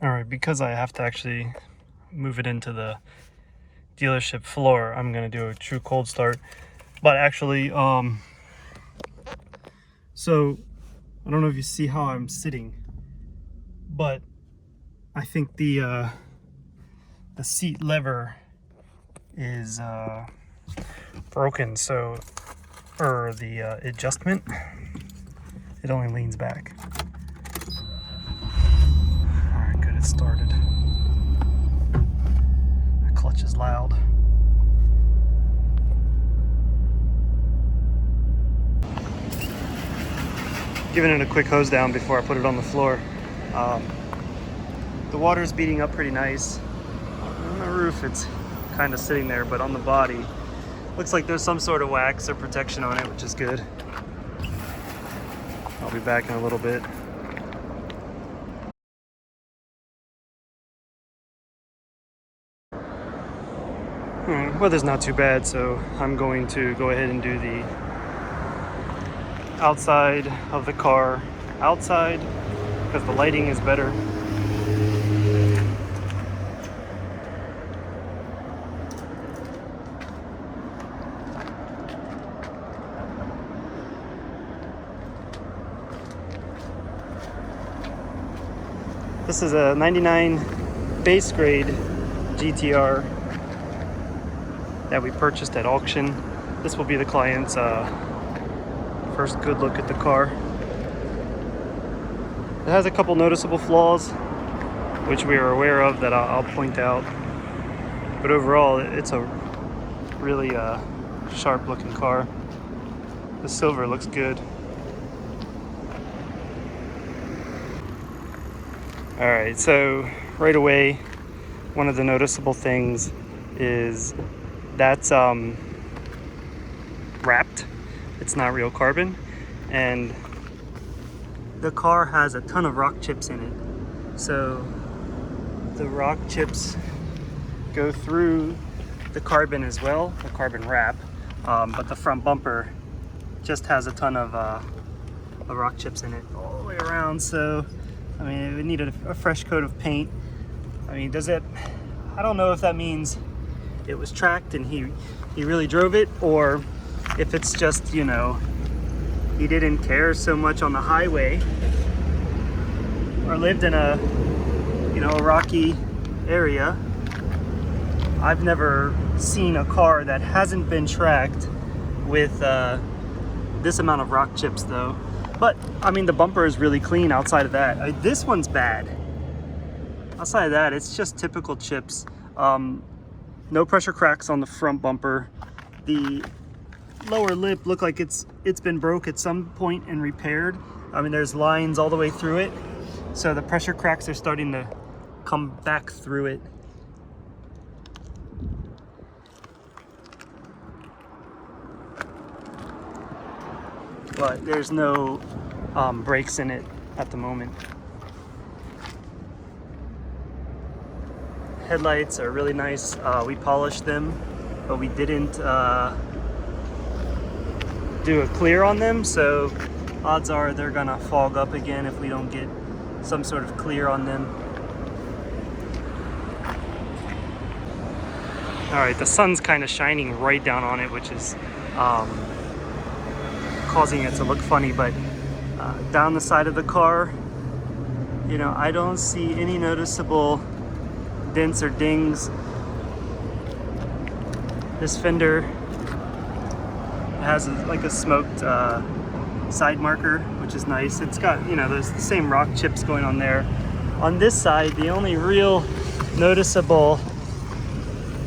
All right, because I have to actually move it into the dealership floor, I'm gonna do a true cold start. But actually, so I don't know if you see how I'm sitting, but I think the seat lever is broken, so, or the adjustment, it only leans back. All right, good, it started. The clutch is loud. Giving it a quick hose down before I put it on the floor. The water's beating up pretty nice. On the roof it's kind of sitting there, but on the body looks like there's some sort of wax or protection on it, which is good. I'll be back in a little bit. Weather's not too bad, so I'm going to go ahead and do the outside of the car outside because the lighting is better. This is a 99 base grade GTR that we purchased at auction. This will be the client's first good look at the car. It has a couple noticeable flaws, which we are aware of, that I'll point out. But overall, it's a really sharp looking car. The silver looks good. All right, so right away, one of the noticeable things is that's wrapped. It's not real carbon, and the car has a ton of rock chips in it. So the rock chips go through the carbon as well, the carbon wrap, but the front bumper just has a ton of rock chips in it all the way around. So I mean, it would need a fresh coat of paint. I mean, does it, I don't know if that means it was tracked and he really drove it, or if it's just, you know, he didn't care so much on the highway or lived in a, you know, a rocky area. I've never seen a car that hasn't been tracked with this amount of rock chips though. But I mean, the bumper is really clean outside of that. This one's bad. Outside of that, it's just typical chips. No pressure cracks on the front bumper. The lower lip look like it's been broke at some point and repaired. I mean, there's lines all the way through it, so the pressure cracks are starting to come back through it. But there's no brakes in it at the moment. Headlights are really nice. We polished them, but we didn't do a clear on them, so odds are they're gonna fog up again if we don't get some sort of clear on them. All right, the sun's kind of shining right down on it, which is causing it to look funny, but down the side of the car, you know, I don't see any noticeable dents or dings. This fender has like a smoked side marker, which is nice. It's got, you know, there's the same rock chips going on there. On this side, the only real noticeable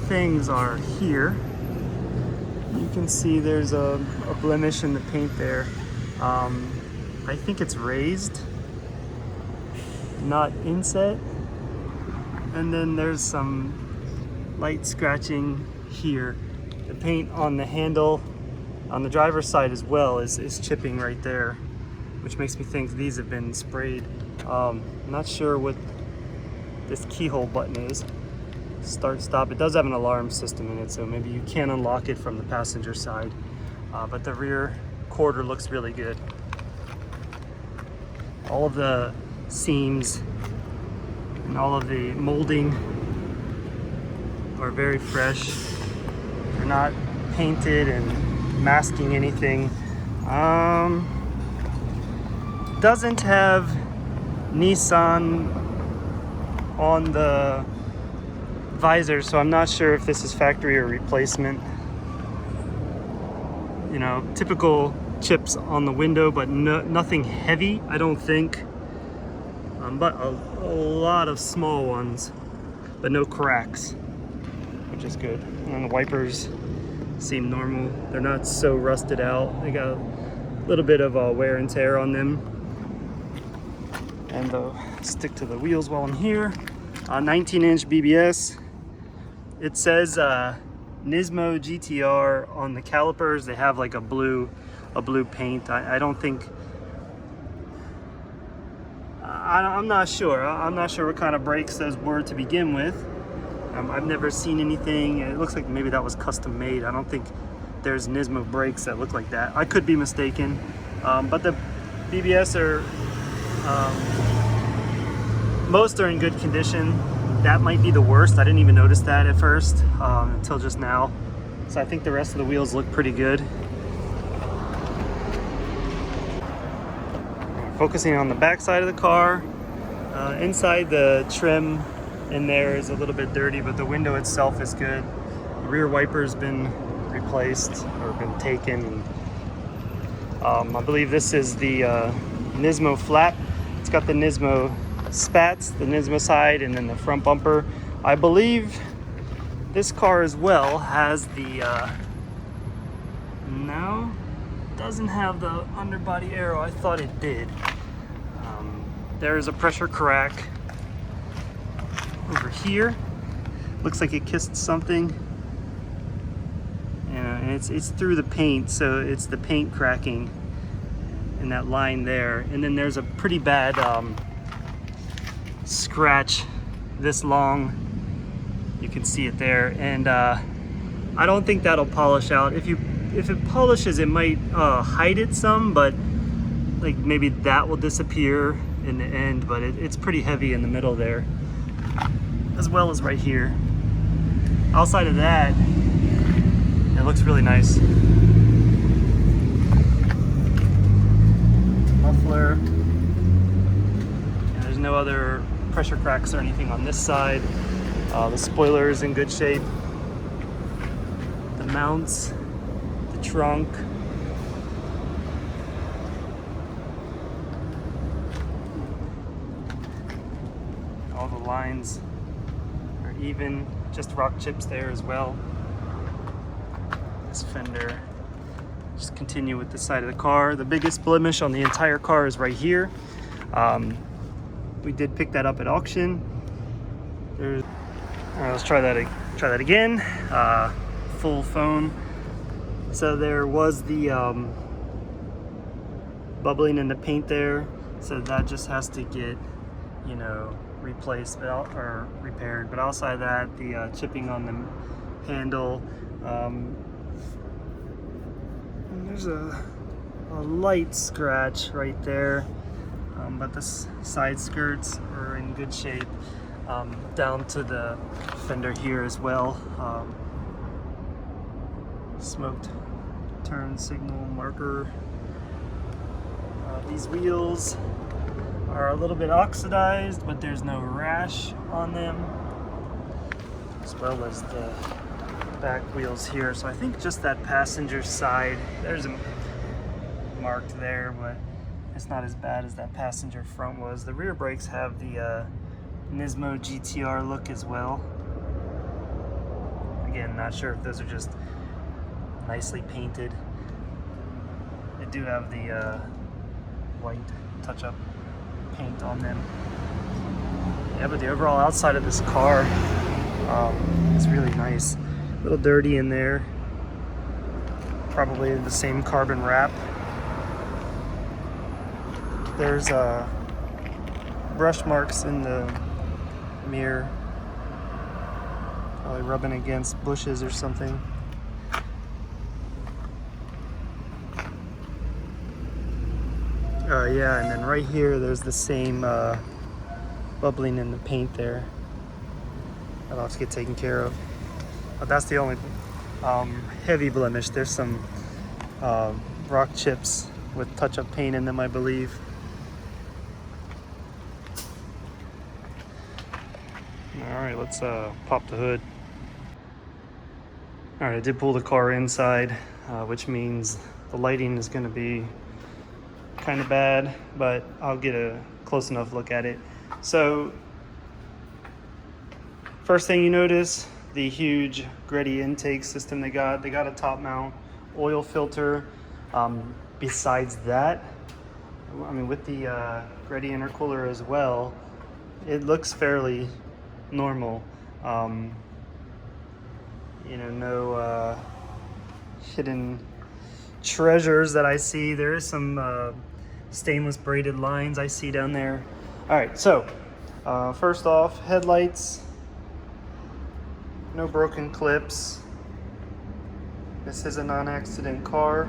things are here. You can see there's a blemish in the paint there. I think it's raised, not inset. And then there's some light scratching here. The paint on the handle on the driver's side as well is chipping right there, which makes me think these have been sprayed. I'm not sure what this keyhole button is. Start, stop. It does have an alarm system in it, so maybe you can unlock it from the passenger side. But the rear quarter looks really good. All of the seams And all of the molding are very fresh. They're not painted and masking anything. Doesn't have Nissan on the visor, so I'm not sure if this is factory or replacement. You know, typical chips on the window, but nothing heavy, I don't think. But a lot of small ones, but no cracks, which is good. And the wipers seem normal. They're not so rusted out. They got a little bit of wear and tear on them. And stick to the wheels while I'm here. 19-inch BBS. It says Nismo GTR on the calipers. They have like a blue paint. I don't think. I'm not sure. I'm not sure what kind of brakes those were to begin with. I've never seen anything. It looks like maybe that was custom made. I don't think there's Nismo brakes that look like that. I could be mistaken. But the BBS are. Most are in good condition. That might be the worst. I didn't even notice that at first until just now. So I think the rest of the wheels look pretty good. Focusing on the back side of the car. Inside, the trim in there is a little bit dirty, but the window itself is good. The rear wiper's been replaced or been taken. I believe this is the Nismo flap. It's got the Nismo spats, the Nismo side, and then the front bumper. I believe this car as well has the no, doesn't have the underbody aero. I thought it did. There's a pressure crack over here. Looks like it kissed something, and it's through the paint, so it's the paint cracking in that line there. And then there's a pretty bad scratch this long. You can see it there, and I don't think that'll polish out. If it polishes, it might hide it some, but like maybe that will disappear in the end. But it's pretty heavy in the middle there, as well as right here. Outside of that, it looks really nice. Muffler. And there's no other pressure cracks or anything on this side. The spoiler is in good shape. The mounts, the trunk. All the lines are even, just rock chips there as well. This fender. Just continue with the side of the car. The biggest blemish on the entire car is right here. We did pick that up at auction. All right, let's try that again. Full phone. So there was the bubbling in the paint there, so that just has to get, you know, replaced or repaired. But outside of that, the chipping on the handle. There's a light scratch right there, but the side skirts are in good shape. Down to the fender here as well. Smoked turn signal marker. These wheels are a little bit oxidized, but there's no rash on them, as well as the back wheels here. So I think just that passenger side, there's a marked there, but it's not as bad as that passenger front was. The rear brakes have the Nismo GTR look as well. Again, not sure if those are just nicely painted. They do have the white touch-up paint on them. Yeah, but the overall outside of this car is really nice. A little dirty in there. Probably the same carbon wrap. There's brush marks in the mirror, probably rubbing against bushes or something. Yeah, and then right here there's the same bubbling in the paint there. That'll have to get taken care of. But that's the only heavy blemish. There's some rock chips with touch-up paint in them, I believe. All right, let's pop the hood. All right, I did pull the car inside, which means the lighting is going to be kind of bad, but I'll get a close enough look at it. So first thing you notice, the huge Greddy intake system they got a top mount oil filter. Besides that, I mean, with the Greddy intercooler as well, it looks fairly normal. You know, no hidden treasures that I see. There is some stainless braided lines I see down there. All right, so first off, headlights, no broken clips. This is a non-accident car.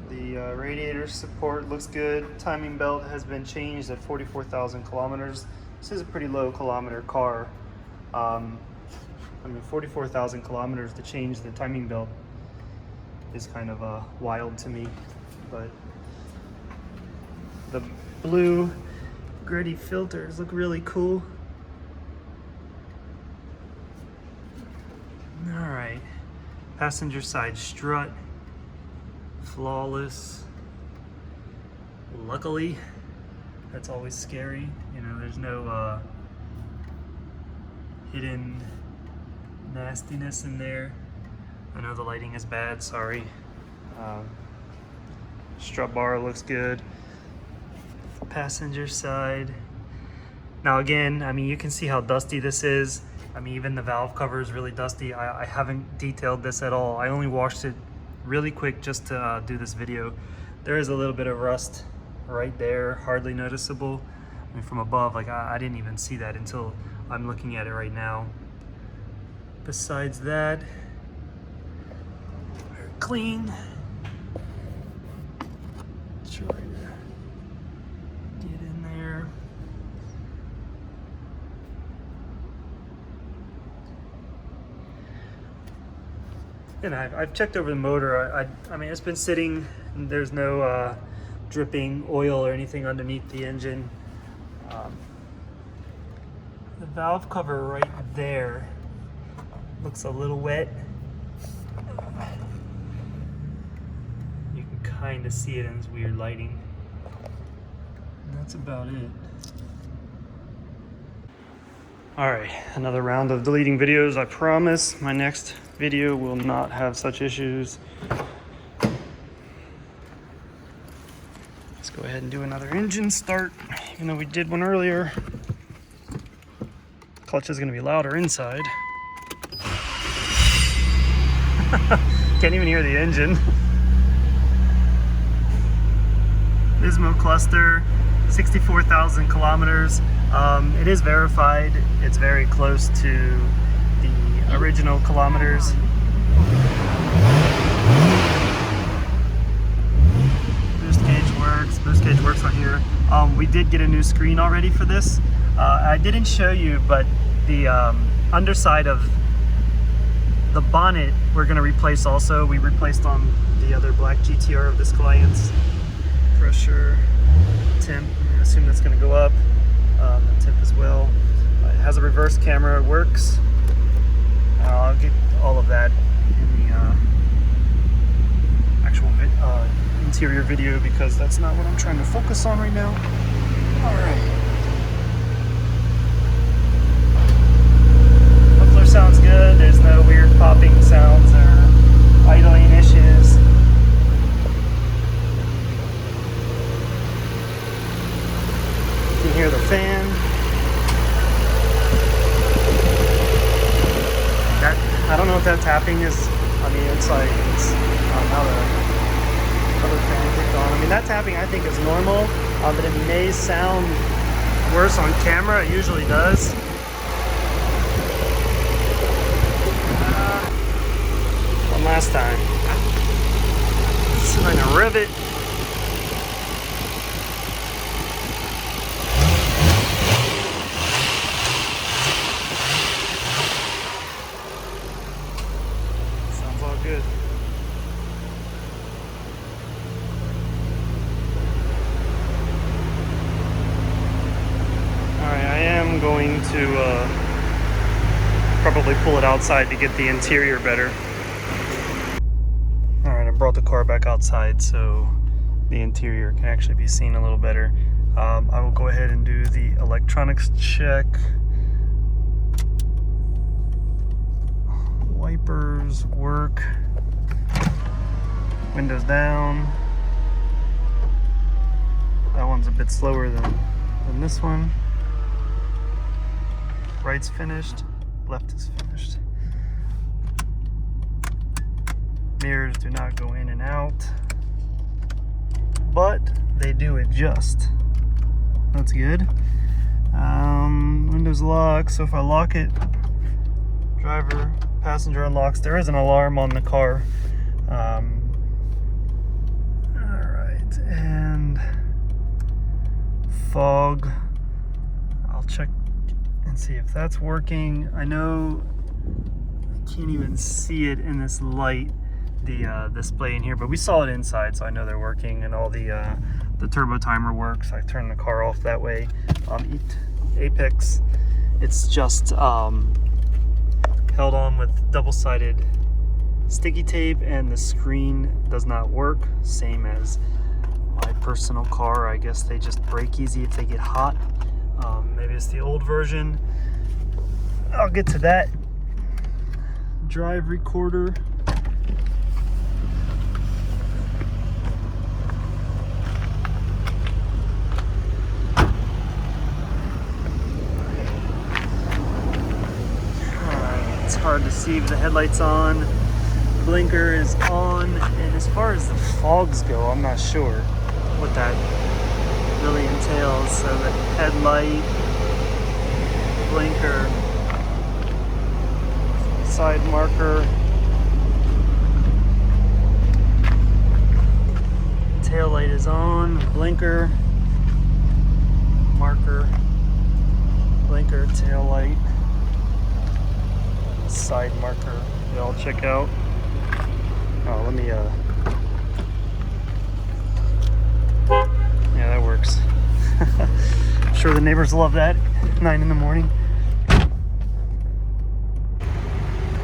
The radiator support looks good. Timing belt has been changed at 44,000 kilometers. This is a pretty low kilometer car. I mean, 44,000 kilometers to change the timing belt is kind of wild to me. But the blue Greddy filters look really cool. All right, passenger side strut, flawless. Luckily, that's always scary. You know, there's no hidden nastiness in there. I know the lighting is bad, sorry. Strut bar looks good. Passenger side. Now again, I mean, you can see how dusty this is. I mean, even the valve cover is really dusty. I haven't detailed this at all. I only washed it really quick just to do this video. There is a little bit of rust right there, hardly noticeable. I mean, from above, like I didn't even see that until I'm looking at it right now. Besides that, very clean. Try to get in there. And I've checked over the motor. I mean, it's been sitting. And there's no dripping oil or anything underneath the engine. The valve cover right there looks a little wet. You can kind of see it in this weird lighting. And that's about it. All right, another round of deleting videos. I promise my next video will not have such issues. Let's go ahead and do another engine start, even though we did one earlier. Clutch is gonna be louder inside. Can't even hear the engine. Nismo cluster, 64,000 kilometers. It is verified. It's very close to the original kilometers. Boost gauge works on here. We did get a new screen already for this. I didn't show you, but the underside of the bonnet we're going to replace also. We replaced on the other black GTR of this client's. Pressure, temp, I assume that's going to go up. The temp as well. It has a reverse camera, it works. I'll get all of that in the actual interior video because that's not what I'm trying to focus on right now. Alright. Muffler sounds good. There's no weird popping sounds or idling issues. You can hear the fan. I don't know if that tapping is, I mean, it's like, it's now the other fan kicked on. I mean, that tapping I think is normal, but it may sound worse on camera. It usually does. One last time. Let's see if I can rev it. I'm going to probably pull it outside to get the interior better. Alright, I brought the car back outside so the interior can actually be seen a little better. I will go ahead and do the electronics check. Wipers work. Windows down. That one's a bit slower than this one. Right's finished, left is finished. Mirrors do not go in and out, but they do adjust. That's good. Windows lock, so if I lock it, driver, passenger unlocks. There is an alarm on the car. Alright, and fog. I'll check and see if that's working. I know I can't even see it in this light, the display in here, but we saw it inside, so I know they're working, and all the turbo timer works. I turn the car off that way. Apex, it's just held on with double-sided sticky tape, and the screen does not work, same as my personal car. I guess they just break easy if they get hot. Maybe it's the old version. I'll get to that. Drive recorder. It's hard to see, but the headlight's on. Blinker is on, and as far as the fogs go, I'm not sure what that really entails. So the headlight, blinker, side marker, tail light is on, blinker, marker, blinker, tail light, side marker. They all check out. Oh, let me yeah, that works. I'm sure the neighbors love that. 9 in the morning.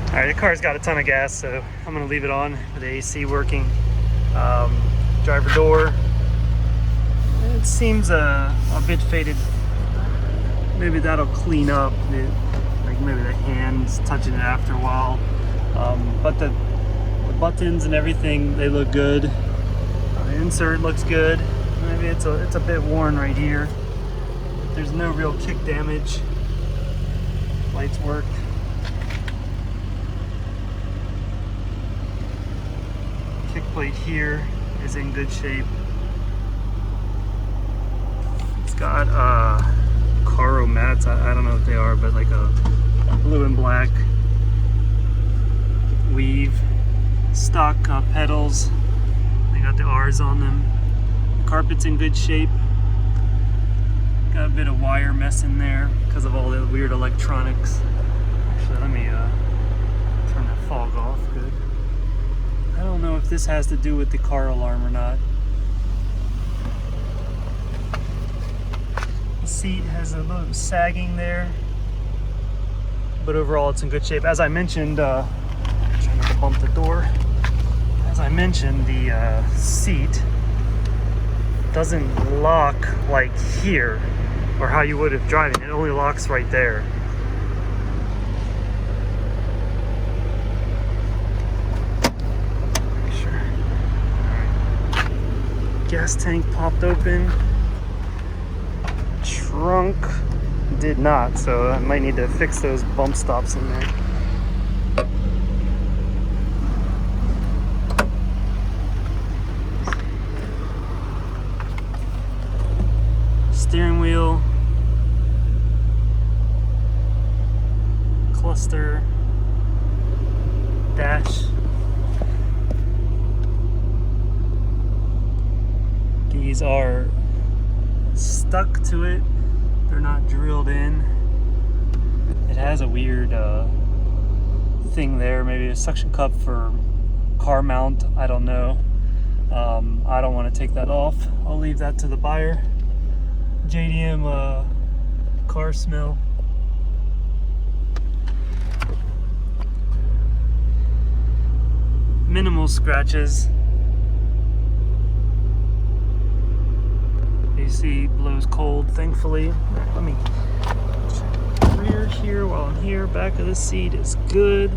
All right, the car's got a ton of gas, so I'm gonna leave it on with the AC working. Driver door, it seems a bit faded. Maybe that'll clean up. Like maybe the hands touching it after a while. But the buttons and everything, they look good. The insert looks good. Maybe it's a bit worn right here. There's no real kick damage. Lights work. Kick plate here is in good shape. It's got Caro mats. I don't know what they are, but like a blue and black weave. Stock pedals. They got the R's on them. The carpet's in good shape. Got a bit of wire mess in there because of all the weird electronics. Actually, let me turn that fog off. Good. I don't know if this has to do with the car alarm or not. The seat has a little sagging there, but overall it's in good shape. As I mentioned, trying not to bump the door. As I mentioned, the seat doesn't lock like here, or how you would if driving. It only locks right there. Sure. All right. Gas tank popped open. Trunk did not, so I might need to fix those bump stops in there. Steering wheel, cluster, dash. These are stuck to it. They're not drilled in. It has a weird thing there, maybe a suction cup for car mount. I don't know. I don't want to take that off. I'll leave that to the buyer. JDM car smell. Minimal scratches. AC blows cold, thankfully. Let me check rear here while I'm here. Back of the seat is good.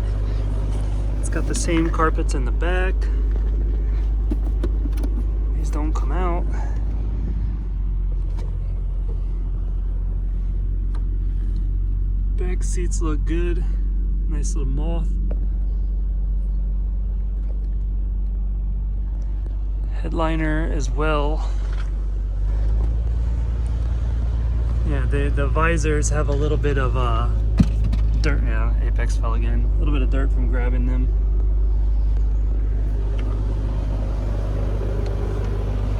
It's got the same carpets in the back. These don't come out. Back seats look good. Nice little moth. Headliner as well. Yeah, the visors have a little bit of dirt. Yeah, apex fell again. A little bit of dirt from grabbing them.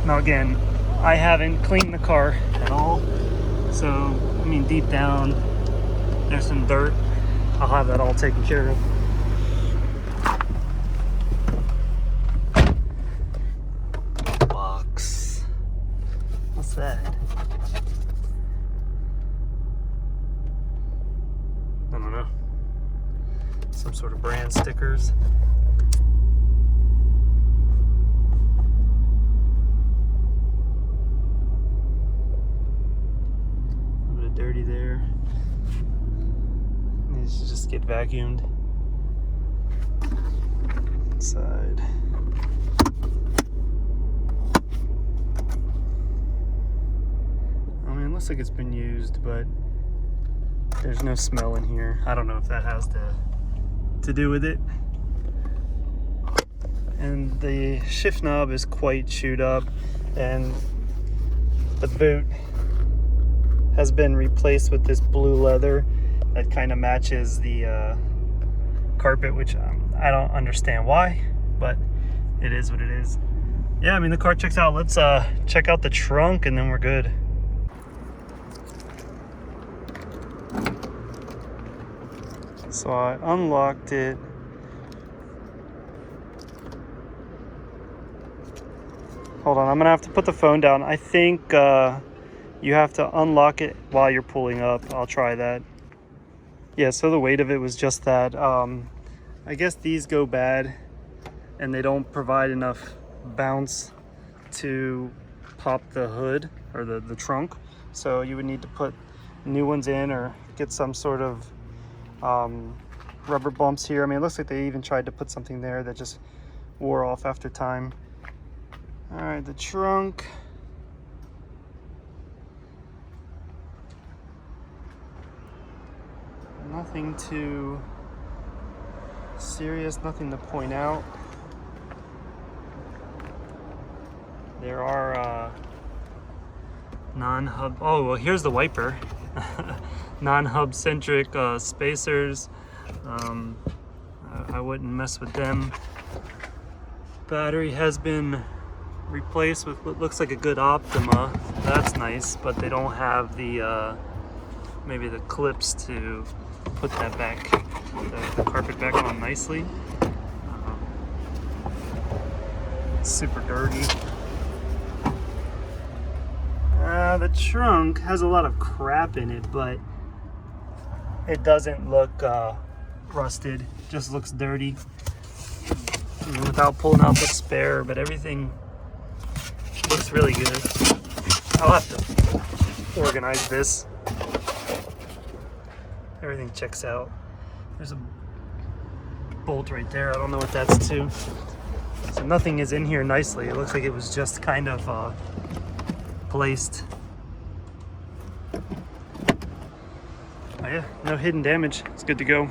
Now again, I haven't cleaned the car at all. So, I mean, deep down, there's some dirt. I'll have that all taken care of. Box. What's that? I don't know. Some sort of brand stickers. A little bit of dirty there. These should just get vacuumed. Inside. I mean, it looks like it's been used, but there's no smell in here. I don't know if that has to do with it. And the shift knob is quite chewed up, and the boot has been replaced with this blue leather that kind of matches the carpet, which I don't understand why, but it is what it is. Yeah, I mean, the car checks out. Let's check out the trunk and then we're good. So I unlocked it. Hold on, I'm gonna have to put the phone down. I think you have to unlock it while you're pulling up. I'll try that. Yeah, so the weight of it was just that. I guess these go bad and they don't provide enough bounce to pop the hood or the trunk. So you would need to put new ones in or get some sort of rubber bumps here. I mean, it looks like they even tried to put something there that just wore off after time. All right, the trunk. Nothing too serious, nothing to point out. There are non-hub, oh, well, here's the wiper. Non-hub centric spacers. I wouldn't mess with them. Battery has been replaced with what looks like a good Optima. That's nice, but they don't have the maybe the clips to put that back, the carpet back on nicely. It's super dirty. The trunk has a lot of crap in it, but it doesn't look rusted. It just looks dirty. Without pulling out the spare, but everything looks really good. I'll have to organize this. Everything checks out. There's a bolt right there. I don't know what that's to. So nothing is in here nicely. It looks like it was just kind of placed. Oh yeah, no hidden damage. It's good to go.